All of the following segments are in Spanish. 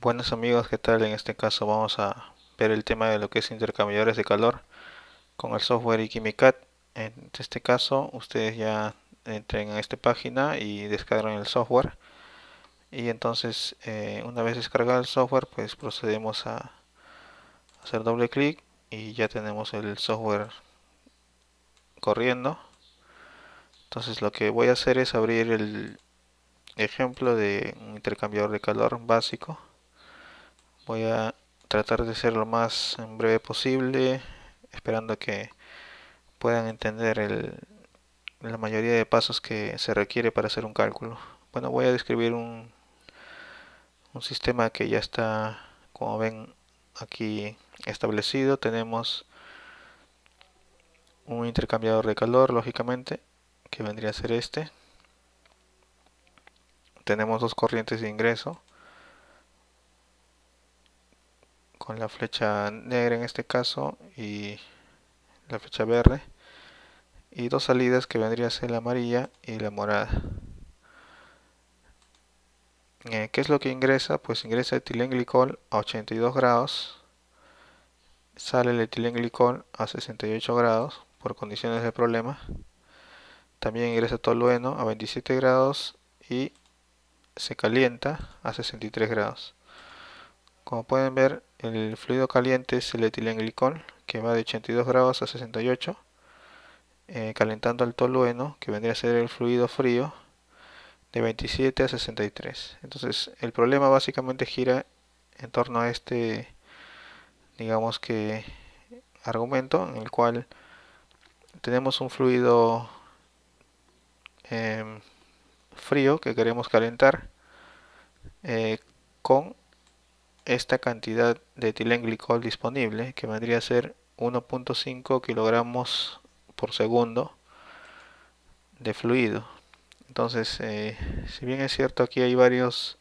Buenos amigos, ¿qué tal? En este caso vamos a ver el tema de lo que es intercambiadores de calor con el software Ikimicat. En este caso, ustedes ya entren a esta página y descargan el software. Y entonces, una vez descargado el software, pues procedemos a hacer doble clic y ya tenemos el software corriendo. Entonces, lo que voy a hacer es abrir el ejemplo de un intercambiador de calor básico. Voy a tratar de ser lo más en breve posible, esperando que puedan entender la mayoría de pasos que se requiere para hacer un cálculo. Bueno, voy a describir un sistema que ya está, como ven aquí, establecido. Tenemos un intercambiador de calor, lógicamente, que vendría a ser este. Tenemos dos corrientes de ingreso, con la flecha negra en este caso y la flecha verde. Y dos salidas que vendría a ser la amarilla y la morada. ¿Qué es lo que ingresa? Pues ingresa etilenglicol a 82 grados, sale el etilenglicol a 68 grados por condiciones del problema. También ingresa tolueno a 27 grados y se calienta a 63 grados. Como pueden ver, el fluido caliente es el etilenglicol, que va de 82 grados a 68, calentando al tolueno, que vendría a ser el fluido frío, de 27 a 63. Entonces, el problema básicamente gira en torno a este, digamos que, argumento en el cual tenemos un fluido eh, frío que queremos calentar, eh, con esta cantidad de etilenglicol disponible, que vendría a ser 1.5 kilogramos por segundo de fluido. Entonces, si bien es cierto, aquí hay varias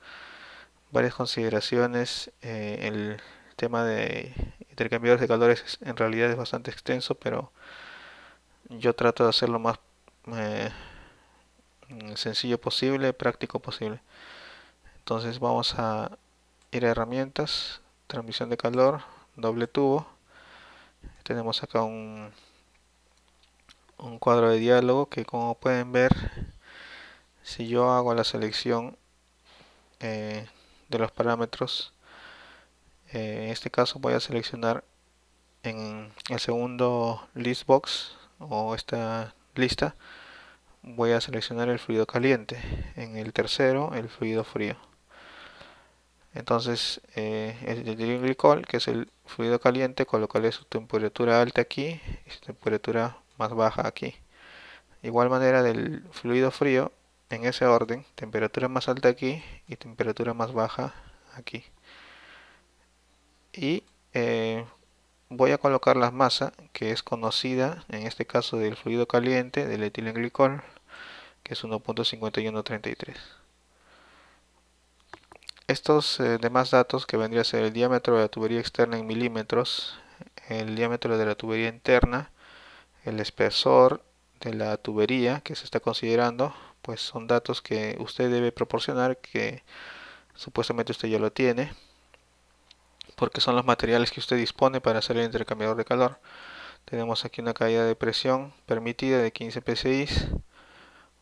consideraciones. El tema de intercambiadores de calores en realidad es bastante extenso, pero yo trato de hacerlo más eh, sencillo posible, práctico posible. Entonces vamos a ir a herramientas, transmisión de calor, doble tubo. Tenemos acá un cuadro de diálogo que, como pueden ver, si yo hago la selección eh, de los parámetros, en este caso voy a seleccionar en el segundo list box o esta lista, voy a seleccionar el fluido caliente, en el tercero el fluido frío. Entonces, el glicol, que es el fluido caliente, colocaré su temperatura alta aquí y su temperatura más baja aquí. Igual manera del fluido frío, en ese orden, temperatura más alta aquí y temperatura más baja aquí. Y voy a colocar la masa que es conocida, en este caso del fluido caliente, del etilenglicol, que es 1.5133. Estos demás datos, que vendría a ser el diámetro de la tubería externa en milímetros, el diámetro de la tubería interna, el espesor de la tubería que se está considerando, pues son datos que usted debe proporcionar, que supuestamente usted ya lo tiene, porque son los materiales que usted dispone para hacer el intercambiador de calor. Tenemos aquí una caída de presión permitida de 15 psi.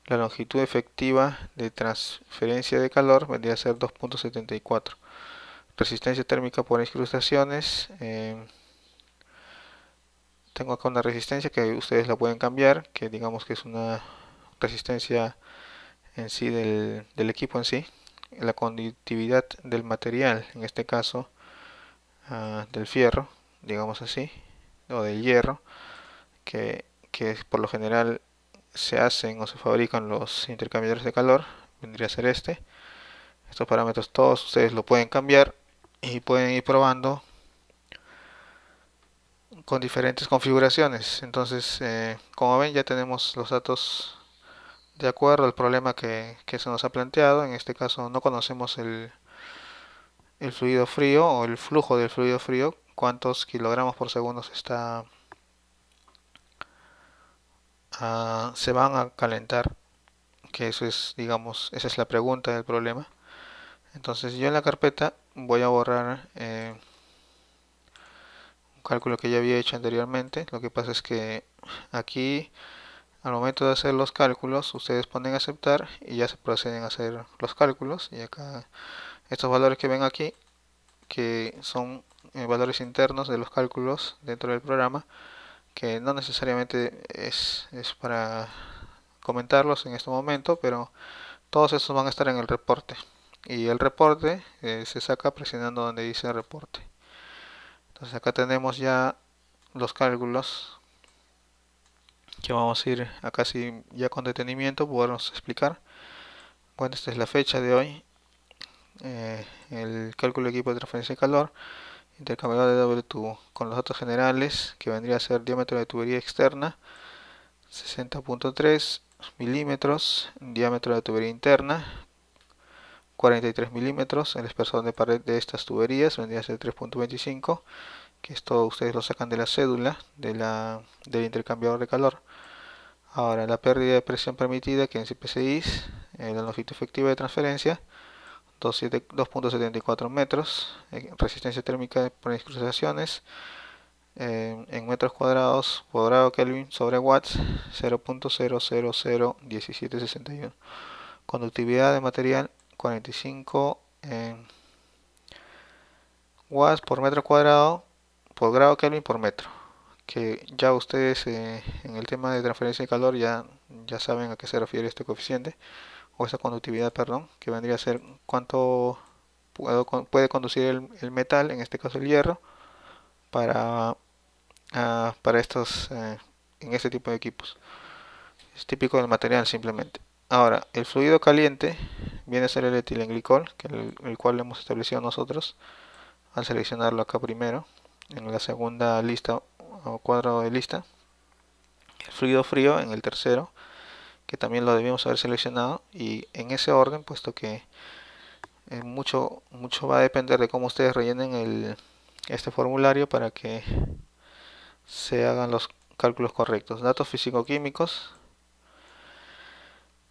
La longitud efectiva de transferencia de calor vendría a ser 2.74. Resistencia térmica por incrustaciones. Tengo acá una resistencia que ustedes la pueden cambiar, que digamos que es una resistencia en sí del equipo en sí. La conductividad del material, en este caso del fierro, digamos así, o del hierro, que por lo general se hacen o se fabrican los intercambiadores de calor, vendría a ser este. Estos parámetros todos ustedes lo pueden cambiar y pueden ir probando con diferentes configuraciones. Entonces, como ven, ya tenemos los datos de acuerdo al problema que se nos ha planteado. En este caso no conocemos el fluido frío o el flujo del fluido frío, cuántos kilogramos por segundo se van a calentar, que eso es, digamos, esa es la pregunta del problema. Entonces yo en la carpeta voy a borrar un cálculo que ya había hecho anteriormente. Lo que pasa es que aquí al momento de hacer los cálculos ustedes ponen aceptar y ya se proceden a hacer los cálculos, y acá estos valores que ven aquí, que son valores internos de los cálculos dentro del programa, que no necesariamente es para comentarlos en este momento, pero todos estos van a estar en el reporte, y el reporte se saca presionando donde dice reporte. Entonces acá tenemos ya los cálculos que vamos a ir acá sí ya con detenimiento podernos explicar. Bueno, esta es la fecha de hoy. El cálculo de equipo de transferencia de calor, intercambiador de doble tubo, con los datos generales, que vendría a ser diámetro de tubería externa 60.3 milímetros, diámetro de tubería interna 43 milímetros, el espesor de pared de estas tuberías vendría a ser 3.25, que esto ustedes lo sacan de la cédula del intercambiador de calor. Ahora, la pérdida de presión permitida, que en CPCI, la longitud efectiva de transferencia 2.74 metros, resistencia térmica por incrustaciones en metros cuadrados por grado Kelvin sobre watts 0.0001761. Conductividad de material 45 watts por metro cuadrado por grado Kelvin por metro. Que ya ustedes en el tema de transferencia de calor ya saben a qué se refiere este coeficiente, o esa conductividad, perdón, que vendría a ser cuánto puede conducir el metal, en este caso el hierro, para, para estos, en este tipo de equipos. Es típico del material simplemente. Ahora, el fluido caliente viene a ser el etilenglicol, que el cual hemos establecido nosotros al seleccionarlo acá primero, en la segunda lista o cuadro de lista. El fluido frío en el tercero, que también lo debíamos haber seleccionado, y en ese orden, puesto que mucho va a depender de cómo ustedes rellenen este formulario para que se hagan los cálculos correctos. Datos físico-químicos.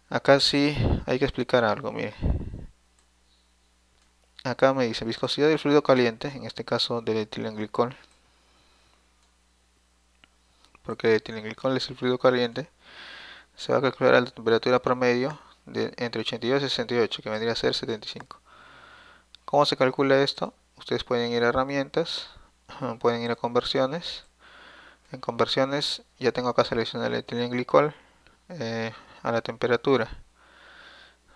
Acá sí hay que explicar algo, mire. Acá me dice viscosidad del fluido caliente, en este caso del etilenglicol, porque el etilenglicol es el fluido caliente. Se va a calcular a la temperatura promedio de entre 82 y 68, que vendría a ser 75. ¿Cómo se calcula esto? Ustedes pueden ir a herramientas, pueden ir a conversiones. En conversiones ya tengo acá seleccionado el etilenglicol a la temperatura.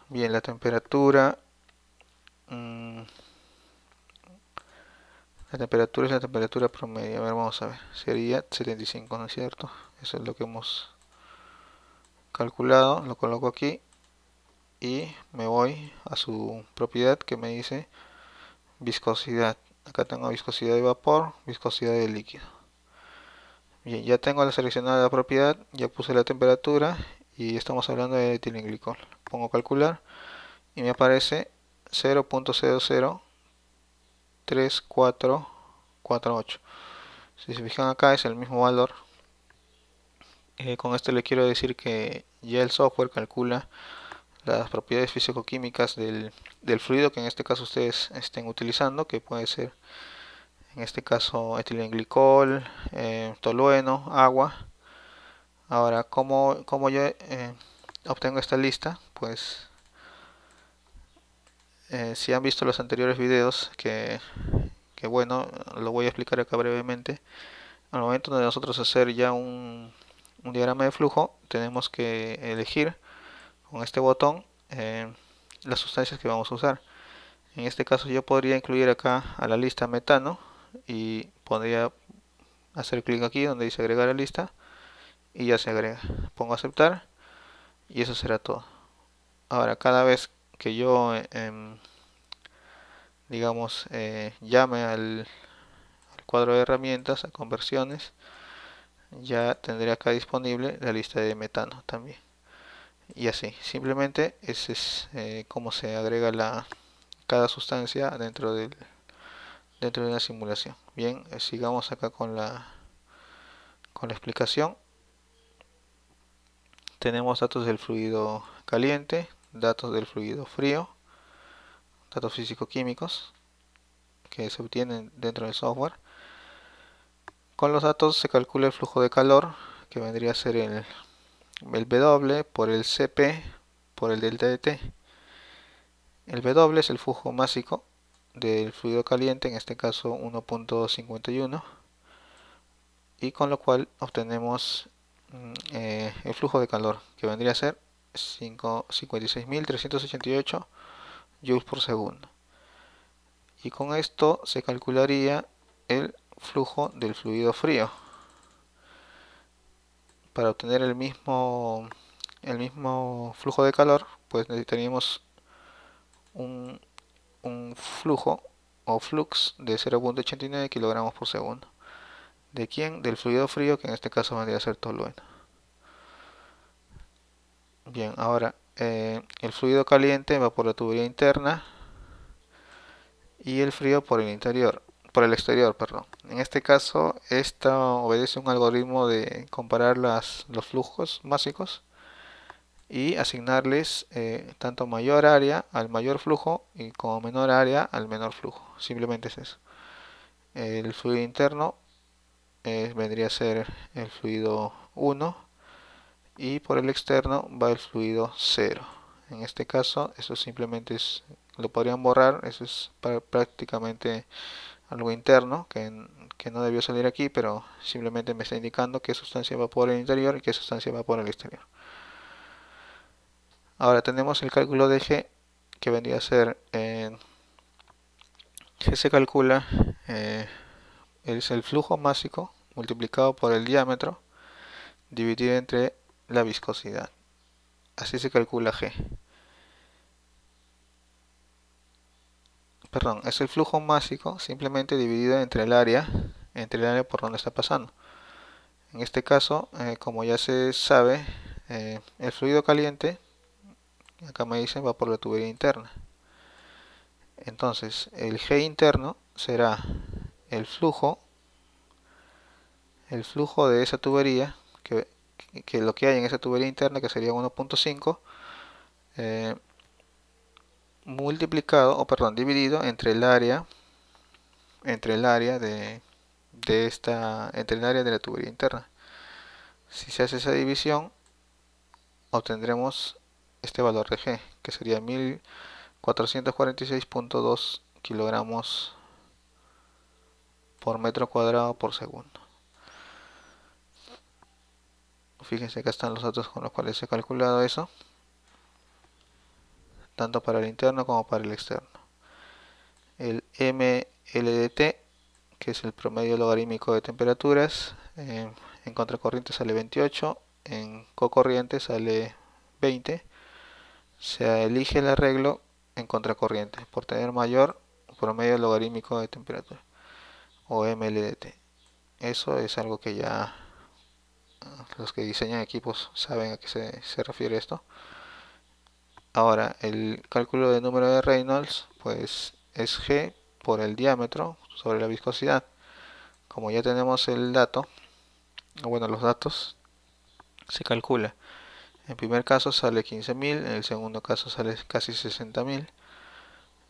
Bien, la temperatura, mmm, la temperatura es la temperatura promedio. A ver, vamos a ver. Sería 75, ¿no es cierto? Eso es lo que hemos calculado. Lo coloco aquí y me voy a su propiedad que me dice viscosidad. Acá tengo viscosidad de vapor, viscosidad de líquido. Bien, ya tengo la seleccionada la propiedad, ya puse la temperatura y estamos hablando de etilenglicol. Pongo calcular y me aparece 0.003448. Si se fijan acá es el mismo valor. Con esto le quiero decir que ya el software calcula las propiedades físico-químicas del fluido que en este caso ustedes estén utilizando, que puede ser en este caso etilenglicol, tolueno, agua. Ahora, ¿cómo yo obtengo esta lista? Pues si han visto los anteriores videos, que bueno, lo voy a explicar acá brevemente. Al momento de nosotros hacer ya un diagrama de flujo, tenemos que elegir con este botón las sustancias que vamos a usar. En este caso yo podría incluir acá a la lista metano y podría hacer clic aquí donde dice agregar a lista y ya se agrega. Pongo aceptar y eso será todo. Ahora, cada vez que yo digamos llame al cuadro de herramientas, a conversiones, ya tendré acá disponible la lista de metano también. Y así, simplemente ese es cómo se agrega cada sustancia dentro de una simulación. Bien, sigamos acá con la explicación. Tenemos datos del fluido caliente, datos del fluido frío, datos físico-químicos que se obtienen dentro del software. Con los datos se calcula el flujo de calor, que vendría a ser el W por el Cp por el delta de T. El W es el flujo másico del fluido caliente, en este caso 1.51, y con lo cual obtenemos el flujo de calor, que vendría a ser 56.388 joules por segundo. Y con esto se calcularía el flujo del fluido frío. Para obtener el mismo flujo de calor, pues necesitaríamos un, un flujo o flux de 0.89 kilogramos por segundo. ¿De quién? Del fluido frío, que en este caso vendría a ser tolueno. Bien, ahora el fluido caliente va por la tubería interna y el frío por el interior, por el exterior, perdón. En este caso, esta obedece un algoritmo de comparar los flujos básicos y asignarles tanto mayor área al mayor flujo y como menor área al menor flujo. Simplemente es eso. El fluido interno vendría a ser el fluido 1 y por el externo va el fluido 0. En este caso, eso simplemente lo podrían borrar, eso es prácticamente algo interno que no debió salir aquí, pero simplemente me está indicando qué sustancia va por el interior y qué sustancia va por el exterior. Ahora tenemos el cálculo de G, que vendría a ser, G se calcula, es el flujo másico multiplicado por el diámetro dividido entre la viscosidad. Así se calcula G. Perdón, es el flujo másico simplemente dividido entre el área por donde está pasando. En este caso, como ya se sabe, el fluido caliente, acá me dicen, va por la tubería interna. Entonces, el G interno será el flujo, de esa tubería, que lo que hay en esa tubería interna, que sería 1.5, multiplicado, o perdón, dividido entre el área de la tubería interna. Si se hace esa división, obtendremos este valor de G, que sería 1446.2 kilogramos por metro cuadrado por segundo. Fíjense que están los datos con los cuales se ha calculado eso, tanto para el interno como para el externo. El MLDT, que es el promedio logarítmico de temperaturas, en contracorriente sale 28, en cocorriente sale 20. Se elige el arreglo en contracorriente por tener mayor promedio logarítmico de temperatura, o MLDT. Eso es algo que ya los que diseñan equipos saben a qué se refiere esto. Ahora, el cálculo del número de Reynolds, pues es G por el diámetro sobre la viscosidad. Como ya tenemos el dato, bueno, los datos, se calcula. En primer caso sale 15.000, en el segundo caso sale casi 60.000.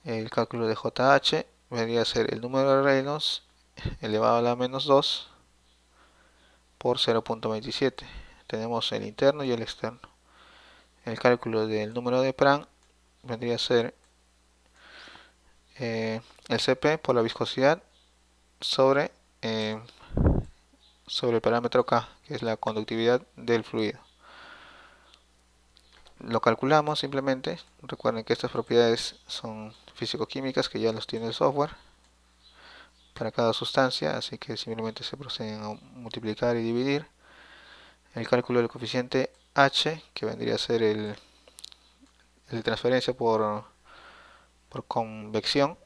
El cálculo de JH vendría a ser el número de Reynolds elevado a la menos 2 por 0.27. Tenemos el interno y el externo. El cálculo del número de Prandtl vendría a ser el Cp por la viscosidad sobre, eh, sobre el parámetro K, que es la conductividad del fluido. Lo calculamos simplemente. Recuerden que estas propiedades son físico-químicas, que ya los tiene el software para cada sustancia, así que simplemente se proceden a multiplicar y dividir. El cálculo del coeficiente H, que vendría a ser el de transferencia por convección,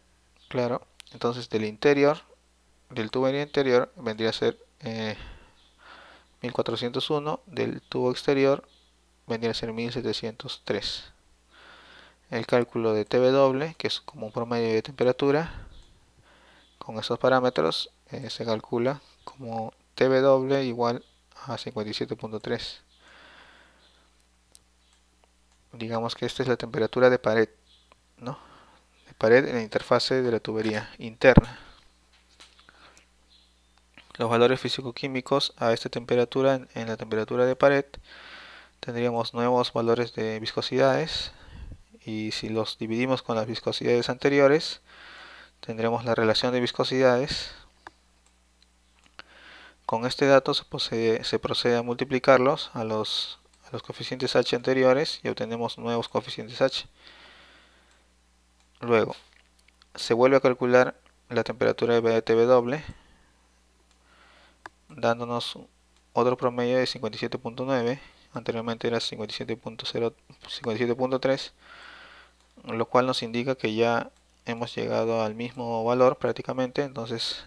claro. Entonces del tubo interior vendría a ser 1401, del tubo exterior vendría a ser 1703. El cálculo de TW, que es como un promedio de temperatura, con esos parámetros se calcula como TW igual a 57.3. Digamos que esta es la temperatura de pared, ¿no? pared en la interfase de la tubería interna. Los valores físico-químicos a esta temperatura, en la temperatura de pared, tendríamos nuevos valores de viscosidades, y si los dividimos con las viscosidades anteriores, tendremos la relación de viscosidades. Con este dato se procede a multiplicarlos a los coeficientes H anteriores y obtenemos nuevos coeficientes H. Luego, se vuelve a calcular la temperatura de TW, dándonos otro promedio de 57.9, anteriormente era 57.3, lo cual nos indica que ya hemos llegado al mismo valor prácticamente. Entonces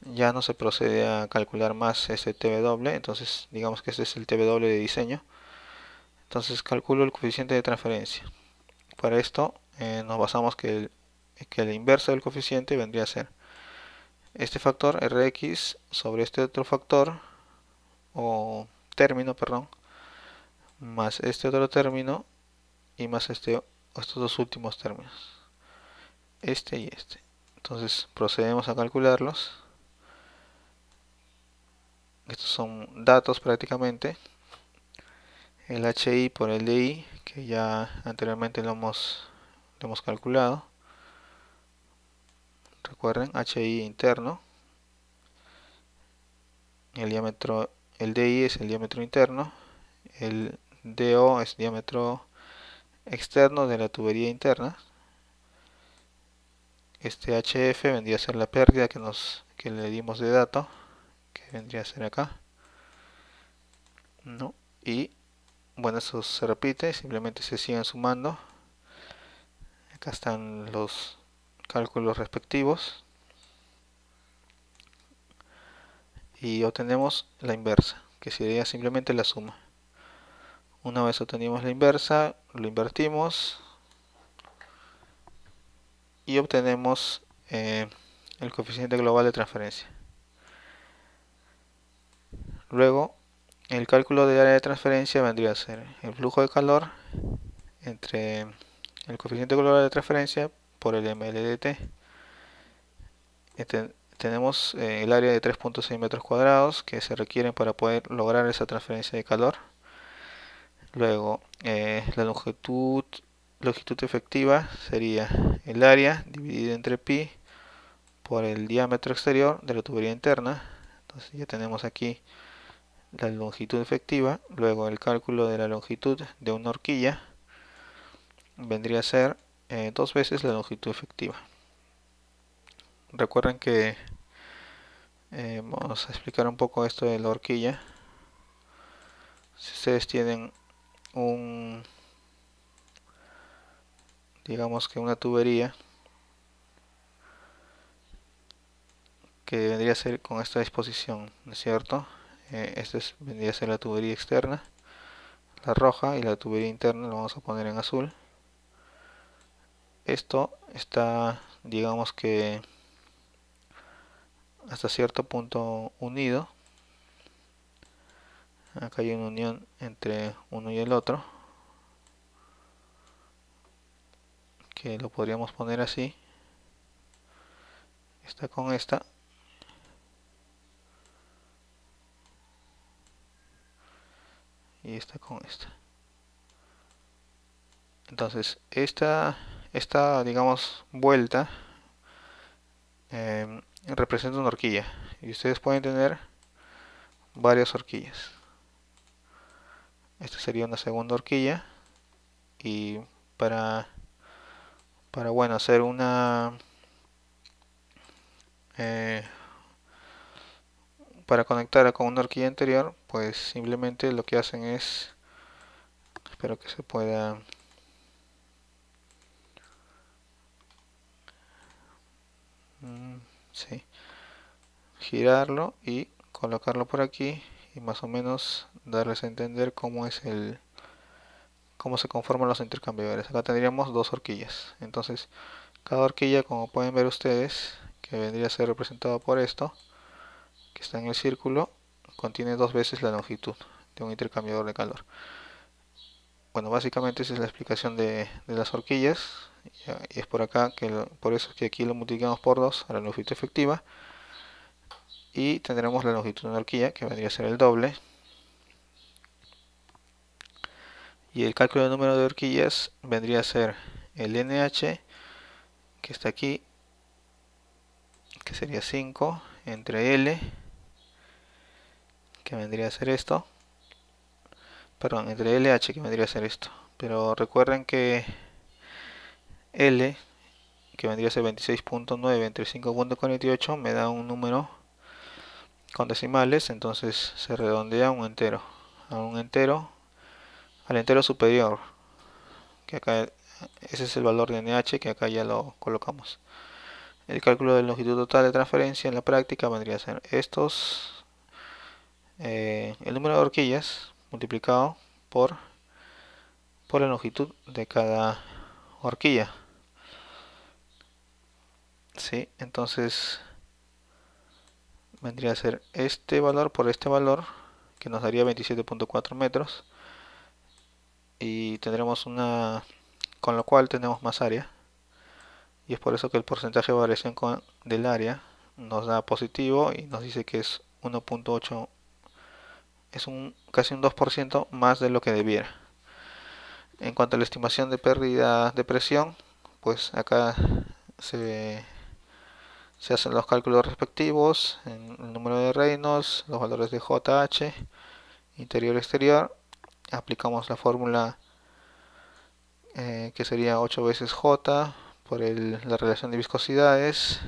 ya no se procede a calcular más ese TW, entonces digamos que este es el TW de diseño. Entonces calculo el coeficiente de transferencia. Para esto nos basamos que el inverso del coeficiente vendría a ser este factor Rx sobre este otro factor, o término, perdón, más este otro término y más estos dos últimos términos, este y este. Entonces procedemos a calcularlos. Estos son datos prácticamente. El HI por el DI, que ya anteriormente lo hemos calculado. Recuerden, HI interno. El diámetro, el DI es el diámetro interno. El DO es diámetro externo de la tubería interna. Este HF vendría a ser la pérdida que le dimos de dato, que vendría a ser acá, ¿no? Y bueno, eso se repite, simplemente se siguen sumando. Acá están los cálculos respectivos y obtenemos la inversa, que sería simplemente la suma. Una vez obtenimos la inversa, lo invertimos y obtenemos el coeficiente global de transferencia. Luego, el cálculo del área de transferencia vendría a ser el flujo de calor entre el coeficiente global de transferencia por el ml/t. Tenemos el área de 3.6 metros cuadrados que se requieren para poder lograr esa transferencia de calor. Luego, la longitud efectiva sería el área dividido entre pi por el diámetro exterior de la tubería interna. Entonces ya tenemos aquí la longitud efectiva. Luego el cálculo de la longitud de una horquilla vendría a ser dos veces la longitud efectiva. Recuerden que vamos a explicar un poco esto de la horquilla. Si ustedes tienen digamos que una tubería que vendría a ser con esta disposición, ¿no es cierto? Vendría a ser la tubería externa, la roja, y la tubería interna la vamos a poner en azul. Esto está, digamos que hasta cierto punto unido. Acá hay una unión entre uno y el otro, que lo podríamos poner así. Esta con esta. Y esta con esta. Entonces, esta digamos, vuelta representa una horquilla. Y ustedes pueden tener varias horquillas. Esta sería una segunda horquilla. Y para bueno, hacer eh, para conectar con una horquilla anterior, pues simplemente lo que hacen es, espero que se pueda sí, girarlo y colocarlo por aquí, y más o menos darles a entender cómo se conforman los intercambiadores. Acá tendríamos dos horquillas. Entonces, cada horquilla, como pueden ver ustedes, que vendría a ser representado por esto, que está en el círculo, contiene dos veces la longitud de un intercambiador de calor. Bueno, básicamente esa es la explicación de las horquillas. Y es por acá por eso es que aquí lo multiplicamos por 2 a la longitud efectiva. Y tendremos la longitud de una horquilla, que vendría a ser el doble. Y el cálculo del número de horquillas vendría a ser el NH, que está aquí, que sería 5, entre L, que vendría a ser esto. Perdón, entre LH, que vendría a ser esto. Pero recuerden que L, que vendría a ser 26.9 entre 5.48, me da un número con decimales, entonces se redondea a un entero, al entero superior, que acá ese es el valor de NH, que acá ya lo colocamos. El cálculo de longitud total de transferencia en la práctica vendría a ser el número de horquillas multiplicado por, por la longitud de cada horquilla. ¿Sí? Entonces vendría a ser este valor por este valor, que nos daría 27.4 metros. Y tendremos con lo cual tenemos más área. Y es por eso que el porcentaje de variación del área nos da positivo y nos dice que es 1.8, es casi un 2% más de lo que debiera. En cuanto a la estimación de pérdida de presión, pues acá se, se hacen los cálculos respectivos en el número de Reynolds, los valores de JH, interior-exterior. Aplicamos la fórmula que sería 8 veces J por la relación de viscosidades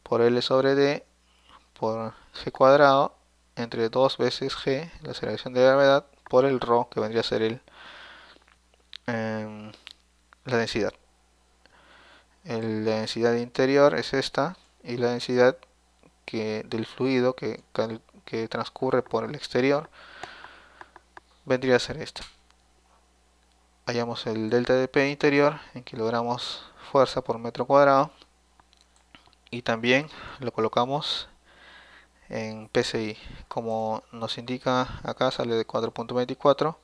por L sobre D por G cuadrado entre 2 veces G, la aceleración de gravedad, por el ρ, que vendría a ser la densidad. La densidad interior es esta, y la densidad del fluido que transcurre por el exterior vendría a ser esta. Hallamos el delta de P interior en kilogramos fuerza por metro cuadrado, y también lo colocamos en PSI. Como nos indica acá, sale de 4.24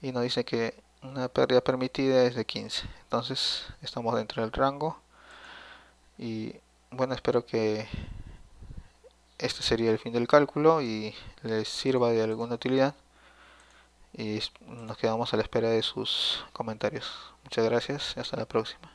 y nos dice que una pérdida permitida es de 15. Entonces estamos dentro del rango. Y bueno, espero que este sería el fin del cálculo y les sirva de alguna utilidad. Y nos quedamos a la espera de sus comentarios. Muchas gracias y hasta la próxima.